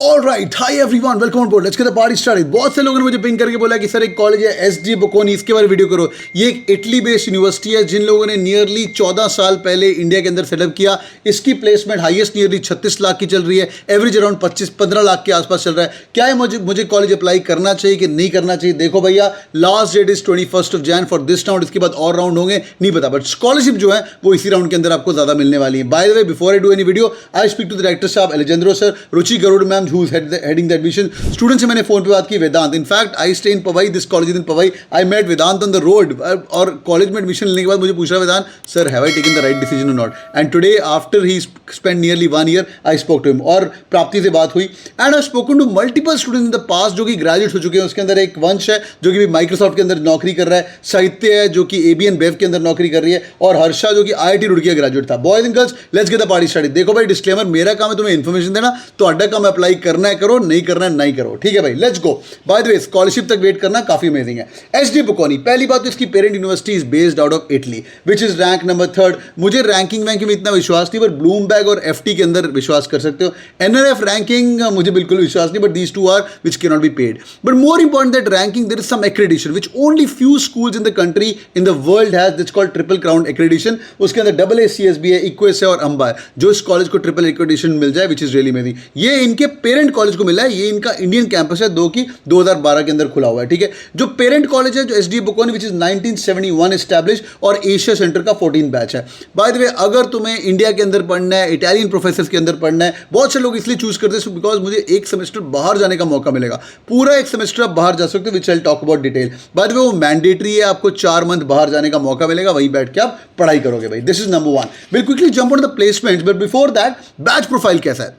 All right, high everyone, welcome on board, let's get the party started. बहुत से लोगों ने मुझे पिंग करके बोला कि सर एक कॉलेज है एसडी बोकोनी, इसके बारे में वीडियो करो। ये एक इटली बेस्ड यूनिवर्सिटी है जिन लोगों ने नियरली 14 साल पहले इंडिया के अंदर सेटअप किया। इसकी प्लेसमेंट हाईएस्ट नियरली 36 लाख की चल रही है, एवरेज अराउंड 25-15 लाख के आसपास चल रहा है। क्या है मुझे कॉलेज अप्लाई करना चाहिए कि नहीं करना चाहिए? देखो भैया, last date is 21 Jan for this round. इसके बाद और राउंड होंगे नहीं पता, बट स्कॉलरशिप जो है वो इसी राउंड के अंदर आपको ज्यादा मिलने वाली है। By the way, before I do any video, I speak to the director साहब Alejandro sir, Ruchi Garud ma'am who is heading the admission. Student से मैंने फोन पे बात की, Vedant. In fact I stay in Powai, this college in Powai. I met Vedant on the road और college में admission लेने के बाद मुझे पूछ रहा Vedant, sir have I taken the right decision और not? And today after he spend nearly 1 year I spoke to him. और प्राप्ति से बात हुई and I spoken to multiple students in the past जो कि ग्रेजुएट हो चुके हैं। उसके अंदर एक वंश है जो कि माइक्रोसॉफ्ट के अंदर नौकरी कर रहा है, साहित्य है जो कि एबीएन बेव के अंदर नौकरी कर रही है, और हर्षा जो कि आईआईटी रुड़की का ग्रेजुएट था। Boys and girls, let's get the party started. देखो भाई, डिस्क्लेमर, मेरा काम है तुम्हें इन्फॉर्मेशन देना, तो अड्डा काम अप्लाई करना है करो, नहीं करना है नहीं करो, ठीक है भाई। Let's go. Bye the way, scholarship तक वेट करना काफी अमेजिंग है। एसडी बोकोनी, पहली बात तो इसकी parent university is based out of Italy which is rank number 3। मुझे रैंकिंग में इतना विश्वास नहीं, पर ब्लूमबर्ग और एफटी के अंदर विश्वास कर सकते हो। एनआरएफ रैंकिंग मुझे बिल्कुल विश्वास नहीं, but these two are which can not be paid. But more important that ranking, there is some accreditation which only few schools in the country in the world has, it's called triple crown accreditation. उसके अंदर AACSB है, equals है और अंबा है। जो इस college को triple accreditation मिल जाए विच इज रियली अमेजिंग। ये इनके पेरेंट कॉलेज को मिला है, ये इनका इंडियन कैंपस है, 2012 के अंदर खुला हुआ है, ठीक है। जो पेरेंट कॉलेज है जो एसडी बोकोनी विच इज 1971 एस्टैब्लिश और एशिया सेंटर का 14 बैच है। बाय द वे, अगर तुम्हें इंडिया के अंदर पढ़ना है, इटालियन प्रोफेसर के अंदर पढ़ना है, बहुत से लोग इसलिए चूज करते हैं बिकॉज मुझे एक सेमेस्टर बाहर जाने का मौका मिलेगा, पूरा एक सेमेस्टर आप बाहर जा सकते हो, which I talk about detail. By the way, वो मैंडेटरी है, आपको 4 मंथ बाहर जाने का मौका मिलेगा, वहीं बैठ के आप पढ़ाई करोगे भाई। This is number 1। Will quickly jump on the placement, but before that, batch profile कैसा है?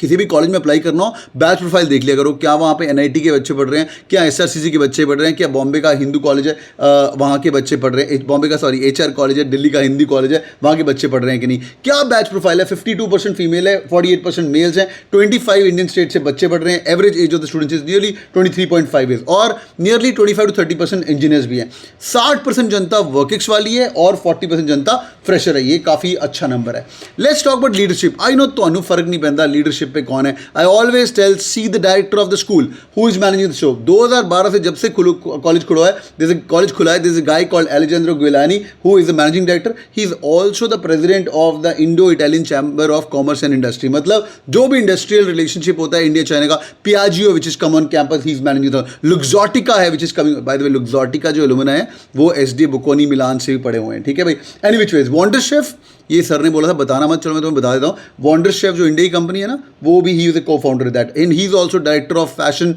किसी भी कॉलेज में अप्लाई करना हो, बैच प्रोफाइल देख लिया करो। क्या वहाँ पे एनआईटी के बच्चे पढ़ रहे हैं, क्या एसआरसीसी के बच्चे पढ़ रहे हैं, क्या बॉम्बे का हिंदू कॉलेज है वहाँ के बच्चे पढ़ रहे हैं, बॉम्बे का एचआर कॉलेज है, दिल्ली का हिंदी कॉलेज है, वहाँ के बच्चे पढ़ रहे हैं कि नहीं। क्या बैच प्रोफाइल है? 52% फीमेल है, 48% मेल्स हैं, 25 इंडियन स्टेट से बच्चे पढ़ रहे हैं। Average age of the students is nearly 23.5 years और नियरली 25 to 30% इंजीनियर्स भी हैं। 60% जनता वर्किक्स वाली है और 40% जनता फ्रेशर है। ये काफ़ी अच्छा नंबर है। Let's talk about leadership. I know तो फर्क नहीं पैदा लीडरशिप पे कौन है। I always tell, see the director of the school who is managing the show. 2012 से जब से कॉलेज खुला है, there's a college खुला है, there's a guy called Alejandro Guilani who is the managing director. He is also the president of the Indo-Italian Chamber of Commerce and Industry. मतलब जो भी इंडस्ट्रियल रिलेशनशिप होता है इंडिया चाइना का, Piaggio which is come on campus, he is managing the Luxottica है which is coming. By the way, Luxottica जो alumni है वो SD बोकोनी मिलान से भी पढ़े हुए हैं, ठीक है भाई। Any which ways, Wonder Chef, ये सर ने बोला था बताना मत, चलो मैं तुम्हें बता देता हूँ। वॉन्डर शेफ जो इंडिया की कंपनी है ना, वो भी ही इज ए को founder that, and he is also director of fashion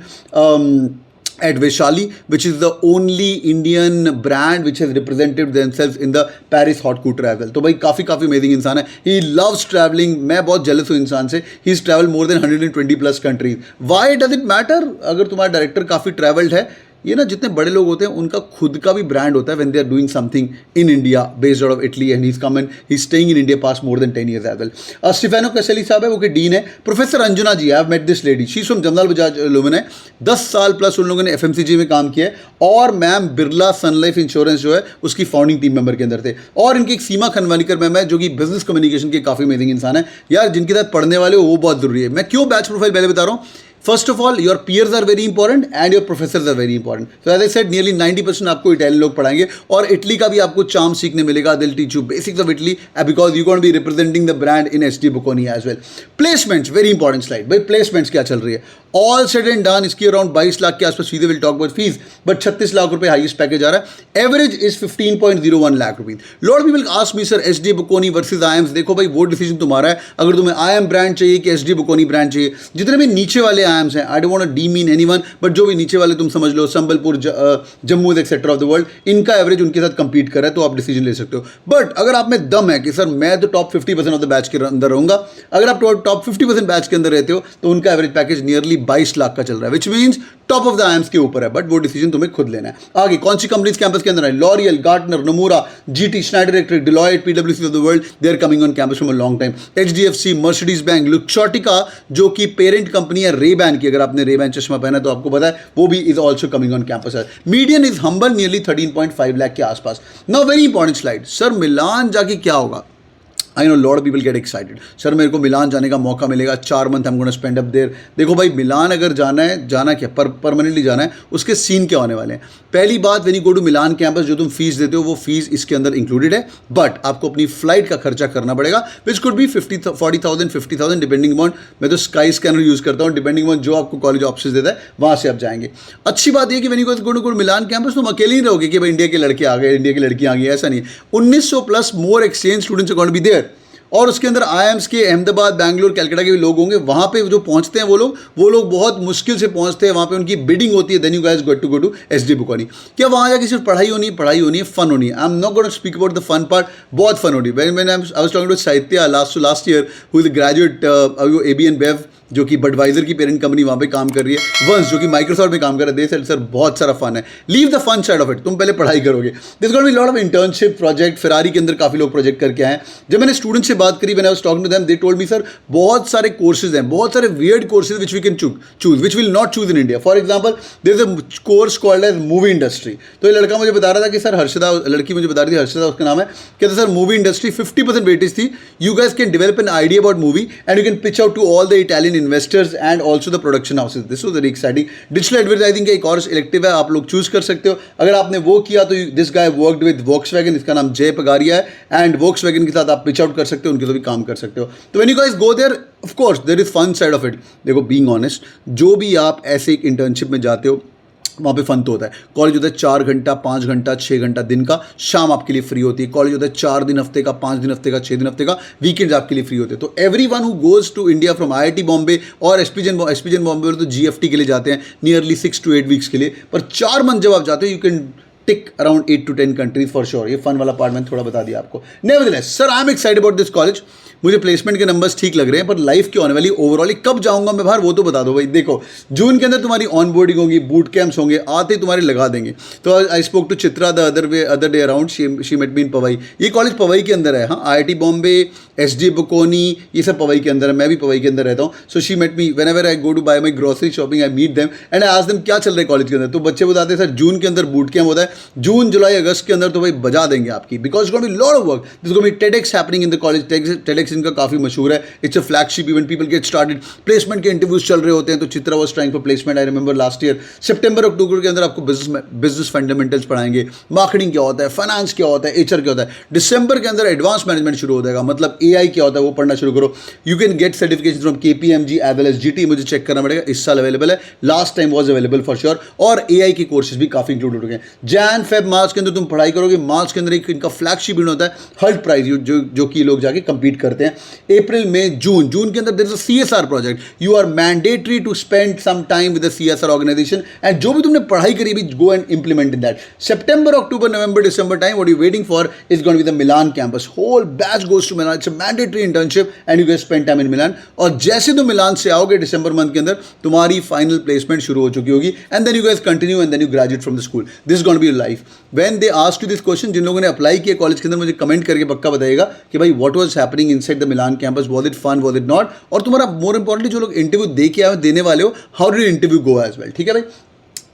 at Vaishali, which is the only Indian brand which has represented themselves in the Paris hot couture as well. तो भाई काफ़ी amazing इंसान है। He loves traveling. मैं बहुत jealous हूँ इंसान से। He's traveled more than 120+ countries. Why does it matter? अगर तुम्हारा डायरेक्टर काफ़ी ट्रैवल्ड है, ये ना जितने बड़े लोग होते हैं उनका खुद का भी ब्रांड होता है when they are doing something in India based out of Italy, and he is come and he is staying in India past more than 10 years as well. Stefano Caselli साहब है, वो के डीन है। Professor Anjana ji, I have met this lady, she is from Jamnalal Bajaj लुमेन है। 10 साल plus उन लोगों ने एफएमसीजी में काम किया है, और मैम बिरला सन लाइफ इंश्योरेंस जो है उसकी फाउंडिंग टीम मेंबर के अंदर थे। और इनकी एक सीमा खनवानीकर मैम है जो कि बिजनेस कम्युनिकेशन के काफ़ी अमेजिंग इंसान है यार, जिनके साथ पढ़ने वाले हो वो बहुत जरूरी है। मैं क्यों बैच प्रोफाइल पहले बता रहा हूँ। First of all, your peers are very important and your professors are very important. So as I said, nearly 90% आपको इटालियन लोग पढ़ाएंगे, और इटली का भी आपको चार्म सीखने मिलेगा। They'll teach you basics of Italy because you're going to be representing the brand in SD Bocconi as well. Placements, very important slide. भाई placements क्या चल रही है? All said and done, इसकी अराउंड 22 लाख के आसपास fees, will talk about fees, but 36 lakh रुपए highest package आ रहा है। Average is 15.01 lakh rupees. Lot people ask me, sir SD Bocconi versus IIMs. देखो भाई, वो डिसीजन तुम्हारा है। अगर तुम्हें आईएम ब्रांड चाहिए कि एसडी बोकोनी ब्रांड चाहिए, जितने भी नीचे वाले आईएम्स हैं, I don't want to demean anyone, but जो भी नीचे वाले तुम समझ लो, Sambalpur, Jammu etcetera of the world, इनका एवरेज उनके साथ कंपीट कर रहा है, तो आप डिसीजन ले सकते हो। बट अगर आप में दम है कि सर मैं तो टॉप 50% ऑफ द बैच के अंदर रहूंगा, अगर आप टॉप 50% बैच के अंदर रहते हो तो उनका एवरेज पैकेज नियरली 22 लाख का चल रहा है, which means top of the IIMs के ऊपर है, बट वो डिसीजन तुम्हें खुद लेना है। आगे कौन सी कंपनीज कैंपस के अंदर है? L'Oreal, Gartner, Nomura, GT, Schneider Electric, Deloitte, पीडब्ल्यूसी of the world, they are coming on campus from a long time. HDFC, Mercedes Benz, Luxottica जो कि पेरेंट कंपनी है रेबैन की, अगर आपने रेबैन चश्मा पहना तो आपको पता है, वो भी is also coming on campus. Median is humble, nearly 13.5 lakh के आसपास। Now very important slide, sir Milan जाके क्या होगा? I know lot of people get excited, sir मेरे को मिलान जाने का मौका मिलेगा, 4 month I am gonna spend up there. देखो भाई, मिलान अगर जाना है, जाना क्या परमानेंटली जाना है, उसके सीन क्या होने वाले हैं। पहली बात, when you go to Milan campus, जो तुम फीस देते हो वो फीस इसके अंदर इंक्लूडेड है, बट आपको अपनी फ्लाइट का खर्चा करना पड़ेगा, which could be 40,000 50,000 depending on. मैं तो स्काई स्कैनर यूज करता हूँ, डिपेंडिंग ऑन जो आपको कॉलेज ऑप्शन देता है वहां से आप जाएंगे। अच्छी बात यह कि when you go to Milan campus, तुम अकेले ही रहोगे कि भाई इंडिया के लड़के आ गए, इंडिया की लड़कियां आ गई, ऐसा नहीं। 1900 plus more exchange students are going to be there, और उसके अंदर आईएम्स के अहमदाबाद, बैंगलोर, कलकत्ता के भी लोग होंगे। वहाँ पे जो पहुँचते हैं वो लोग बहुत मुश्किल से पहुँचते हैं, वहाँ पे उनकी बिडिंग होती है, then you guys go to SD Bocconi. क्या वहाँ जाके सिर्फ पढ़ाई होनी है, फन होनी है। I am not going to speak about the fun part, बहुत फन होनी है। When I was talking to Sahitya last year, who is the graduate AB InBev, जो कि बडवाइजर की पेरेंट कंपनी वहाँ पे काम कर रही है, वंस जो कि माइक्रोसॉफ्ट में काम कर रहा है, दे सेड सर बहुत सारा फन है, leave the fun side of it, तुम पहले पढ़ाई करोगे। This going to be lot of internship project. Ferrari के अंदर काफ़ी लोग प्रोजेक्ट करके आए। जब मैंने स्टूडेंट से बात करी, when I was talking to them, they told me sir बहुत सारे कोर्सेज हैं, बहुत सारे weird courses which we can choose which will not choose in India. For example, there is a course called age movie industry. तो ये लड़का मुझे बता रहा था कि सर हर्षदा, लड़की मुझे बता रही थी, हर्षदा उसका नाम है, कहते सर मूवी इंडस्ट्री 50% वेटेज थी, you guys can develop an idea about movie and you can pitch out to all the Italian investors and also the production houses. This was very exciting. Digital advertising का एक और elective है, आप लोग choose कर सकते हो। अगर आपने वो किया तो this guy worked with Volkswagen, इसका नाम जय पगारिया है, एंड वॉक्सवैगन के साथ आप पिच आउट कर सकते हो, उनके साथ भी काम कर सकते हो। तो when you guys go there, of course there is fun side of it. देखो, बीइंग ऑनेस्ट, जो भी आप ऐसे एक इंटर्नशिप में जाते हो वहाँ पे फन तो होता है। कॉलेज होता है 4 घंटा, 5 घंटा, 6 घंटा दिन का, शाम आपके लिए फ्री होती है। कॉलेज होता है 4 दिन हफ्ते का, 5 दिन हफ्ते का, 6 दिन हफ्ते का, वीकेंड्स आपके लिए फ्री होते हैं। तो everyone who goes to India from IIT Bombay और एसपीजन बॉम्बे वाले तो जीएफटी के लिए जाते हैं नियरली 6 to 8 वीक्स के लिए, पर 4 मंथ जब आप जाते हो, you can tick around 8 to 10 countries for sure. ये फन वाला पार्ट मैंने थोड़ा बता दिया आपको। Nevertheless sir, I am excited about this college. मुझे प्लेसमेंट के नंबर्स ठीक लग रहे हैं, पर लाइफ क्या होने वाली ओवरऑल, कब जाऊंगा मैं बाहर वो तो बता दो भाई। देखो, जून के अंदर तुम्हारी ऑन बोर्डिंग होगी, बूट कैंप्स होंगे, आते ही तुम्हारे लगा देंगे। तो I spoke to Chitra the other day around, she met me in Powai. ये कॉलेज पवई के अंदर है, हाँ, आईआईटी बॉम्बे, एसडी बुकोनी, ये सब पवई के अंदर है। मैं भी पवई के अंदर रहता हूँ। So she met me whenever I go to buy my grocery shopping, I meet them and I ask them क्या चल रहा है कॉलेज के अंदर। तो बच्चे बताते हैं सर जून के अंदर बूट कैंप होता है, जून जुलाई अगस्त के अंदर तो भाई बजा देंगे आपकी, because going to be lot of work. This going to be TEDx happening in the college. TEDx इनका काफ़ी मशहूर है, it's a flagship event, people get started, placement के इंटरव्यूज चल रहे होते हैं। तो Chitra was trying for placement, I remember last year सितंबर अक्टूबर के अंदर आपको बिजनेस फंडामेंटल्स पढ़ाएंगे, मार्केटिंग क्या होता है, फाइनेंस क्या होता है, एचआर क्या होता है। दिसंबर के अंदर एडवांस मैनेजमेंट शुरू हो जाएगा, मतलब एआई क्या होता है वो पढ़ना शुरू करो। You can get certification from KPMG as well as GT, मुझे चेक करना पड़ेगा, इस साल अवेलेबल है, last time was available for sure. और एआई के कोर्सेज भी काफी इंक्लूड हो गए हैं। जैन फेब मार्च के अंदर तुम पढ़ाई करोगे, मार्च के अंदर एक इनका फ्लैगशिप इवेंट होता है, हर्ट प्राइज, जो कि लोग जाके कंपीट करते हैं। अप्रैल में जून के अंदर there is a CSR project, you are mandatory to spend some time with the CSR organisation and जो भी तुमने पढ़ाई करी भी go and implement in that. सितंबर अक्टूबर नवंबर दिसंबर time what you waiting for is going to be the Milan campus, whole batch goes to Milan, it's a mandatory internship and you can spend time in Milan. और जैसे तुम मिलान से आओगे दिसंबर month के अंदर तुम्हारी फाइनल प्लेसमेंट शुरू हो चुकी होगी and then you guys continue and then you graduate from the school. This is going to be your life. When they ask you this question, जिन लोगों ने अप्लाई किया कॉलेज के अंदर, मुझे कमेंट करके पक्का बताइएगा कि भाई what was happening inside the Milan campus, was it fun, was it not. और तुम्हारा मोर इंपॉर्टेंटली जो लोग इंटरव्यू दे के आए देने वाले हो, how did interview go as well, ठीक है भाई।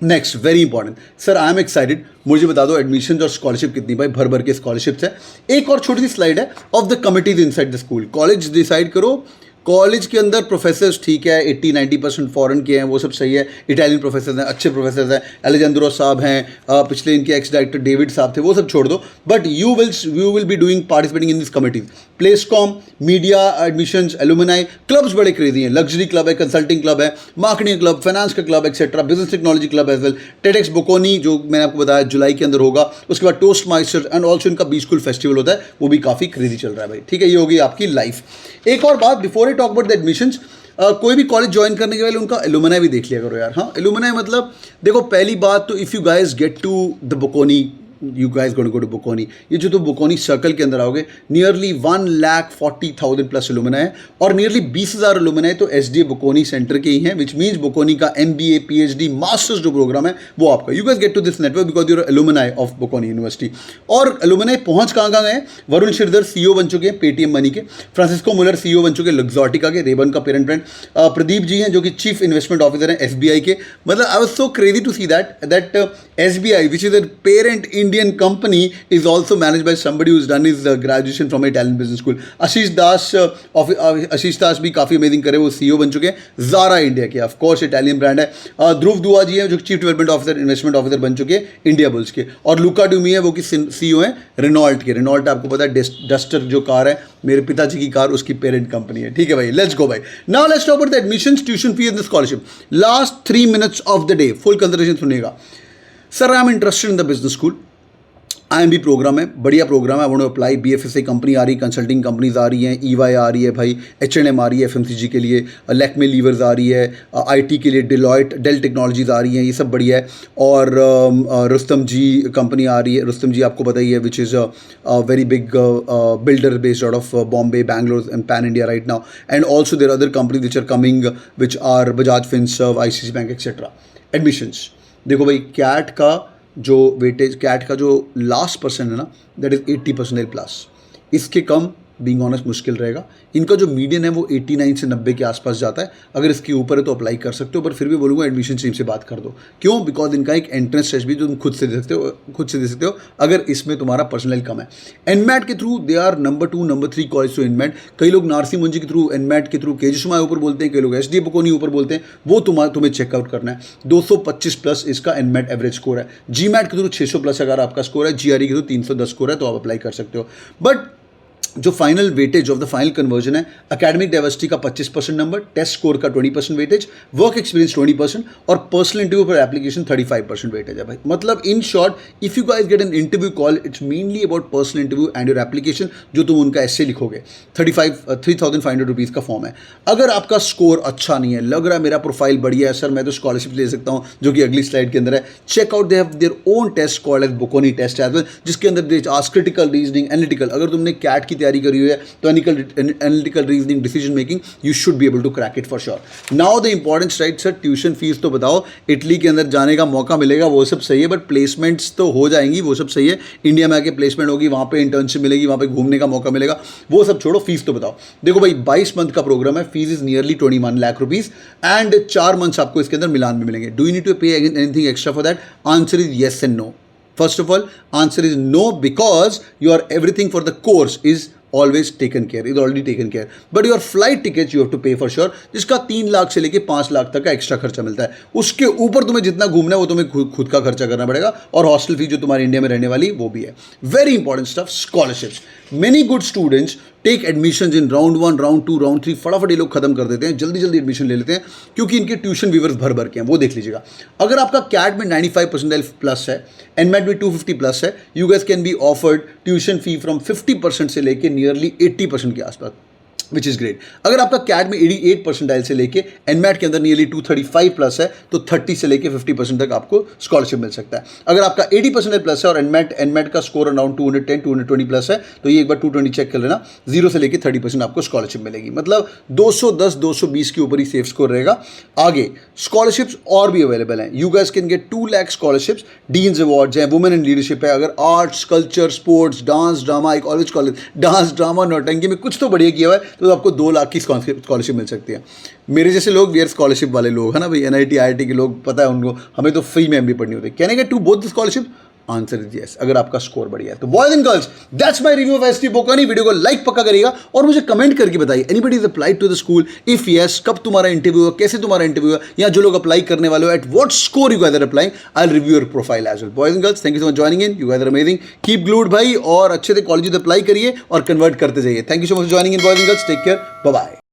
Next very important sir, I am excited, मुझे बता दो एडमिशन और स्कॉलरशिप कितनी, भाई भर भर के स्कॉलरशिप्स है। एक और छोटी सी स्लाइड है of the committees inside the school. College decide करो, कॉलेज के अंदर प्रोफेसर्स ठीक है, 80-90% फॉरेन के हैं, वो सब सही है, इटालियन प्रोफेसर्स हैं, अच्छे प्रोफेसर्स हैं, एलेजेंड्रो साहब हैं, पिछले इनके एक्स डायरेक्टर डेविड साहब थे, वो सब छोड़ दो। But you will be doing participating in this committees. Placecom, media, admissions, alumni, clubs बड़े क्रेजी हैं, लग्जरी क्लब है, कंसल्टिंग क्लब है, मार्केटिंग क्लब, फाइनेंस का club etcetera, business technology club as well, TEDx Bocconi जो मैंने आपको बताया जुलाई के अंदर होगा, उसके बाद टोस्ट मास्टर्स एंड ऑल्सो इनका बी स्कूल फेस्टिवल होता है, वो भी काफ़ी क्रेजी चल रहा है भाई, ठीक है। ये होगी आपकी लाइफ। एक और बात before I talk about the admissions, कोई भी कॉलेज ज्वाइन करने के पहले उनका एलुमनाई भी देख लिया करो यार। हाँ, एलुमनाई मतलब देखो, पहली बात तो if you guys get to the Bocconi, you guys going to go to Bocconi, ये जो तुम बुकोनी सर्कल के अंदर आओगे, नियरली 1,40,000 प्लस एलुमनाई है और नियरली 20,000 एलुमनाई तो एसडी बुकोनी सेंटर के ही हैं, विच मीन्स बुकोनी का MBA, PhD, मास्टर्स जो प्रोग्राम है वो आपका। You guys get to this network because you're alumni of Bocconi university. और एलुमनाई पहुंच कहाँ गए? वरुण श्रीधर CEO बन चुके हैं पेटीएम मनी के, फ्रांसिस्को मुलर CEO बन चुके हैं लग्जॉटिका के, रेबन का पेरेंट ब्रांड, प्रदीप जी हैं जो कि चीफ इन्वेस्टमेंट ऑफिसर हैं SBI के। मतलब I was so crazy to see that SBI which is a parent Indian company is also managed by somebody who's done his graduation from Italian business school. आशीष दास भी काफ़ी amazing करे, वो CEO बन चुके हैं ज़ारा इंडिया के, ऑफ कोर्स इटालियन ब्रांड है। ध्रुव दुआ जी हैं जो chief development officer investment officer बन चुके हैं इंडिया बुल्स के, और लुका ड्यूमी है वो कि CEO हैं रेनॉल्ट के। रेनॉल्ट आपको पता है डस्टर जो कार है मेरे पिताजी की कार, उसकी पेरेंट कंपनी है। ठीक है भाई, लेट्स गो भाई। Now let's talk about the admissions, tuition fee and the scholarship. Last 3 minutes of the day full consideration सुनिएगा। Sir I am interested in the business school, IMB programme है, बढ़िया programme है, I want to apply. BFSI company आ रही, consulting companies आ रही हैं, EY आ रही है भाई, H&M आ रही है FMCG के लिए, लैक्मे लीवर्स आ रही है, IT के लिए डेल टेक्नोलॉजीज आ रही हैं, ये सब बढ़िया है। और रुस्तम जी कंपनी आ रही है, रुस्तम जी आपको पता ही है, which is very big builder based out of Bombay, Bangalore and pan India right now, and also there are other companies which are coming which are Bajaj Finserv, ICICI bank etcetera. Admissions देखो भाई, कैट का जो वेटेज, कैट का जो last percent है ना, that is 80% plus. इसके कम being honest मुश्किल रहेगा। इनका जो मीडियन है वो 89 से 90 के आसपास जाता है। अगर इसके ऊपर है तो अप्लाई कर सकते हो, पर फिर भी बोलूँगा एडमिशन टीम से बात कर दो। क्यों? बिकॉज इनका एक एंट्रेंस टेस्ट भी जो तुम खुद से दे सकते हो अगर इसमें तुम्हारा पर्सनल कम है। एनमैट के through they are number 2 number 3 college to NMAT. कई लोग नारसी मुंजी के थ्रू, एनमैट के थ्रू KG ऊपर बोलते हैं, कई लोग SDA बकोनी ऊपर बोलते हैं, वो तुम्हें चेकआउट करना है। 225 प्लस इसका एनमैट एवरेज स्कोर है। GMAT के थ्रू 600 प्लस अगर आपका स्कोर है, GRE के थ्रू 310 स्कोर है, तो आप अप्लाई कर सकते हो। बट जो final weightage of the final conversion है, एकेडमिक डाइवर्सिटी का 25% नंबर, टेस्ट स्कोर का 20% वेटेज, वर्क एक्सपीरियंस 20% और पर्सनल इंटरव्यू पर एप्लीकेशन 35% वेटेज है भाई। मतलब in short if you guys get an interview call, it's mainly about personal interview and your application, जो तुम उनका ऐसे लिखोगे। 3,500 रुपीज़ का फॉर्म है। अगर आपका स्कोर अच्छा नहीं है, लग रहा है मेरा प्रोफाइल बढ़िया है सर, मैं तो स्कॉलरशिप ले सकता हूँ, जो कि अगली स्लाइड के अंदर है, checkout they have their own test called as Bocconi test as well, जिसके अंदर they ask critical reasoning, analytical. अगर तुमने कैट की तैयारी करी हुई है तो analytical reasoning, decision making, you should be able to crack it for sure. Now the important right sir, tuition fees तो बताओ, इटली के अंदर जाने का मौका मिलेगा, वो सब सही है, बट प्लेसमेंट्स तो हो जाएंगी, वो सब सही है। इंडिया में आके प्लेसमेंट होगी, वहाँ पे इंटर्नशिप मिलेगी, वहाँ पे घूमने का मौका मिलेगा, वो सब छोड़ो, फीस तो बताओ। देखो भाई 22 मंथ का प्रोग्राम है, fees is nearly 21 lakh rupees and 4 months आपको इसके अंदर मिलान में मिलेंगे। Do you need to pay anything extra for that? Answer is yes and no. First of all, answer is no, because your everything for the course is always taken care, is already taken care. But your flight tickets you have to pay for sure, जिसका 3 लाख से लेके 5 लाख तक का extra खर्चा मिलता है। उसके ऊपर तुम्हें जितना घूमना है वो तुम्हें खुद का खर्चा करना पड़ेगा, और हॉस्टल फी जो तुम्हारे इंडिया में रहने वाली वो भी है। Very important stuff, scholarships. Many good students take admission in round 1, round 2, round 3, फटाफट ये लोग खत्म कर देते हैं, जल्दी जल्दी एडमिशन ले लेते हैं, क्योंकि इनके ट्यूशन व्यूवर्स भर भर के हैं, वो देख लीजिएगा। अगर आपका कैट में 95% प्लस है, एनमैट में 250 प्लस है, you guys can be offered tuition fee from 50% से लेके नियरली 80% के आसपास, विच इज़ ग्रेट। अगर आपका कैट में 88 परसेंटाइल से लेके एनमैट के अंदर नियरली 235 प्लस है, तो 30 से लेके 50% तक आपको स्कॉलरशिप मिल सकता है। अगर आपका 80% प्लस है और एनमैट का स्कोर अराउंड 210 220 प्लस है, तो ये एक बार 220 चेक कर लेना, 0 से लेके 30% आपको स्कॉलरशिप मिलेगी। मतलब 210 220 के ऊपर ही सेफ स्कोर रहेगा। आगे स्कॉलरशिप्स और भी अवेलेबल हैं। You guys can get 2 lakh scholarships, deans awards हैं, वुमेन इन लीडरशिप है, अगर arts, culture, sports, dance, drama, एक ऑलवेज कॉलेज डांस, ड्रामा, नौटंकी में कुछ तो बढ़िया किया हुआ है, तो आपको 2 लाख की स्कॉलरशिप मिल सकती है। मेरे जैसे लोग, वी आर स्कॉलरशिप वाले लोग है ना भाई, NIT IIT के लोग, पता है उनको, हमें तो फ्री में MBA पढ़नी होती है। Can I get to both the scholarship? Answer is yes, अगर आपका स्कोर बढ़िया है तो। Boys and girls, that's my review of ST Bocconi. Video को लाइक पक्का करिएगा और मुझे कमेंट करके बताइए, anybody is applied to the school? If yes, कब तुम्हारा इंटरव्यू है, कैसे तुम्हारा इंटरव्यू है, या जो लोग अप्लाई करने वाले हो, at what score you guys are applying, I will review your profile as well. Boys and girls, thank you so much joining in, you guys are amazing, keep glued भाई, और अच्छे से कॉलेज अप्लाई करिए और convert करते जाइए। Thank you so much joining in boys and girls, take care, bye bye.